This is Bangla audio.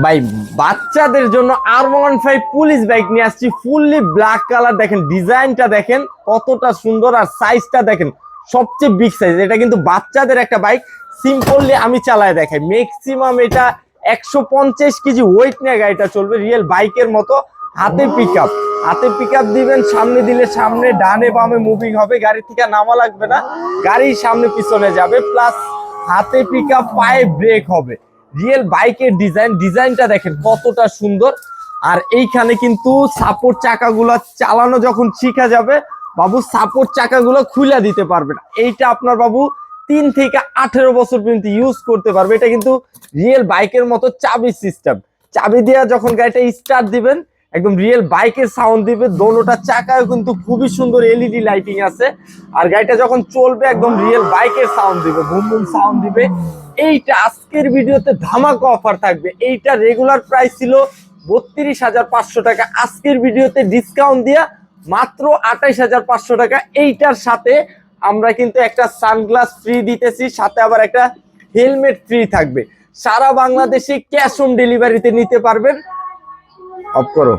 ভাই বাচ্চাদের জন্য R15 পুলিশ বাইক নিয়ে আসছি, ফুললি ব্ল্যাক কালার। দেখেন ডিজাইনটা দেখেন কতটা সুন্দর, আর সাইজটা দেখেন সবচেয়ে বিগ সাইজ। এটা কিন্তু বাচ্চাদের একটা বাইক। সিম্পললি আমি চালায় দেখাই, ম্যাক্সিমাম এটা 150 কেজি ওয়েট নিয়ে গাড়িটা চলবে, রিয়েল বাইকের মতো। হাতে পিক আপ দিবেন, সামনে দিলে সামনে, ডানে বামে মুভিং হবে, গাড়ি থেকে নামা লাগবে না, গাড়ি সামনে পিছনে যাবে। প্লাস হাতে পিক আপ, পায়ে ব্রেক হবে। রিয়েল বাইকের ডিজাইনটা দেখেন কতটা সুন্দর। আর এইখানে কিন্তু সাপোর্ট চাকাগুলো চালানো যখন শিখা যাবে বাবু, সাপোর্ট চাকাগুলো খুলে দিতে পারবে না। এইটা আপনার বাবু 3 থেকে 18 বছর পর্যন্ত ইউজ করতে পারবে। এটা কিন্তু রিয়েল বাইকের মতো চাবি সিস্টেম। চাবি দিয়ে যখন গাড়িটা স্টার্ট দিবেন একদম রিয়েল বাইকের সাউন্ড দিবে। দোনোটা চাকায় কিন্তু খুবই সুন্দর এলইডি লাইটিং আছে। আর গাড়িটা যখন চলবে একদম রিয়েল বাইকের সাউন্ড দিবে, বুম বুম সাউন্ড দিবে। এইটা আজকের ভিডিওতে ধামাকা অফার থাকবে। এইটা রেগুলার প্রাইস ছিল 32,500 টাকা, আজকের ভিডিওতে ডিসকাউন্ট দিয়া মাত্র 28,500 টাকা। এইটার সাথে আমরা কিন্তু একটা সানগ্লাস ফ্রি দিতেছি, সাথে আবার একটা হেলমেট ফ্রি থাকবে। সারা বাংলাদেশে ক্যাশ অন ডেলিভারিতে নিতে পারবেন। অফ করো।